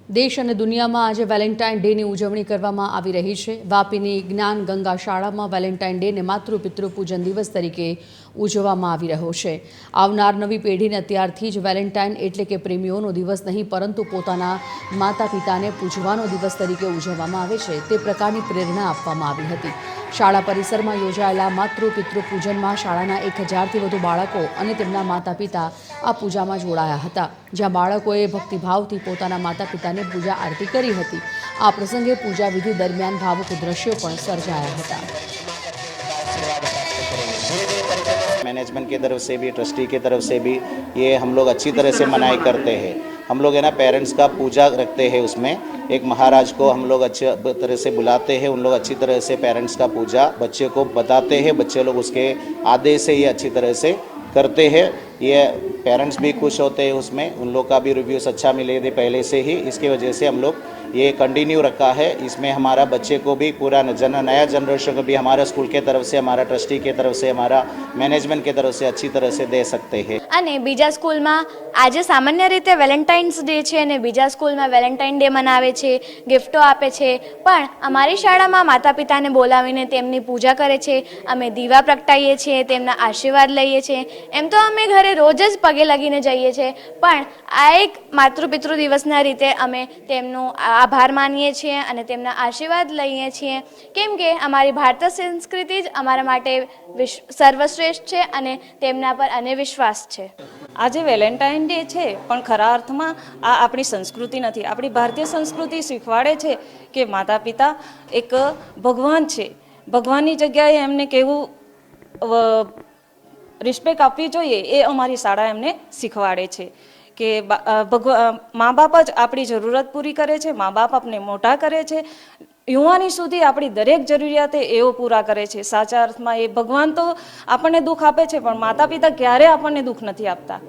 દેશ અને દુનિયામાં આજે વેલેન્ટાઇન ડેની ઉજવણી કરવામાં આવી રહી છે। વાપીની જ્ઞાન ગંગા શાળામાં વેલેન્ટાઇન ડેને માતૃ પિતૃ પૂજન દિવસ તરીકે ઉજવવામાં આવી રહ્યો છે। આવનાર નવી પેઢીને અત્યારથી જ વેલેન્ટાઇન એટલે કે પ્રેમીઓનો દિવસ નહીં પરંતુ પોતાના માતા પિતાને પૂજવાનો દિવસ તરીકે ઉજવવામાં આવે છે તે પ્રકારની પ્રેરણા આપવામાં આવી હતી। શાળા પરિસરમાં યોજાયેલા માતૃ પિતૃ પૂજનમાં શાળાના 1000થી વધુ બાળકો અને તેમના માતા પિતા આ પૂજામાં જોડાયા હતા, જ્યાં બાળકોએ ભક્તિભાવથી પોતાના માતા પિતાને પૂજા આરતી કરી હતી। આ પ્રસંગે પૂજા વિધિ દરમિયાન ભાવુક દ્રશ્યો પણ સર્જાયા હતા। मैनेजमेंट की तरफ से भी, ट्रस्टी की तरफ से भी ये हम लोग अच्छी तरह से मनाई करते हैं। हम लोग है ना पेरेंट्स का पूजा रखते हैं, उसमें एक महाराज को हम लोग अच्छे तरह से बुलाते हैं। उन लोग अच्छी तरह से पेरेंट्स का पूजा बच्चे को बताते हैं, बच्चे लोग उसके आदेश से ये अच्छी तरह से करते हैं। ये पेरेंट्स भी खुश होते हैं, उसमें उन लोग का भी रिव्यूज़ अच्छा मिले थे पहले से ही। इसकी वजह से हम लोग ये कंटिन्यू रखा है। इसमें हमारा बच्चे को भी पूरा नया जनरेशन को भी हमारा स्कूल के तरफ से, हमारा ट्रस्टी के तरफ से, हमारा मैनेजमेंट के तरफ से अच्छी तरह से दे सकते हैं। અને બીજા સ્કૂલમાં આજે સામાન્ય રીતે વેલેન્ટાઇન્સ ડે છે અને બીજા સ્કૂલમાં વેલેન્ટાઇન ડે મનાવે છે, ગિફ્ટો આપે છે, પણ અમારી શાળામાં માતા પિતાને બોલાવીને તેમની પૂજા કરે છે। અમે દીવા પ્રગટાવીએ છીએ, તેમના આશીર્વાદ લઈએ છીએ। એમ તો અમે ઘરે રોજ જ પગે લાગીને જઈએ છીએ, પણ આ એક માતૃ પિતૃ દિવસના રીતે અમે તેમનો આભાર માનીએ છીએ અને તેમના આશીર્વાદ લઈએ છીએ, કેમ કે અમારી ભારતીય સંસ્કૃતિ જ અમારા માટે સર્વશ્રેષ્ઠ છે અને તેમના પર અને વિશ્વાસ છે। આજે વેલેન્ટાઇન ડે છે, પણ ખરા અર્થમાં આ આપણી સંસ્કૃતિ નથી। આપણી ભારતીય સંસ્કૃતિ શીખવાડે છે કે માતા પિતા એક ભગવાન છે, ભગવાનની જગ્યાએ એમને કેવું રિસ્પેક્ટ આપવી જોઈએ એ અમારી શાળા એમને શીખવાડે છે કે મા બાપ જ આપણી જરૂરત પૂરી કરે છે, મા બાપ આપણે મોટા કરે છે, યુવાની સુધી આપણી દરેક જરૂરિયાતે એઓ પૂરા કરે છે। સાચા અર્થમાં એ ભગવાન તો આપણને દુઃખ આપે છે, પણ માતા પિતા ક્યારેય આપણને દુઃખ નથી આપતા।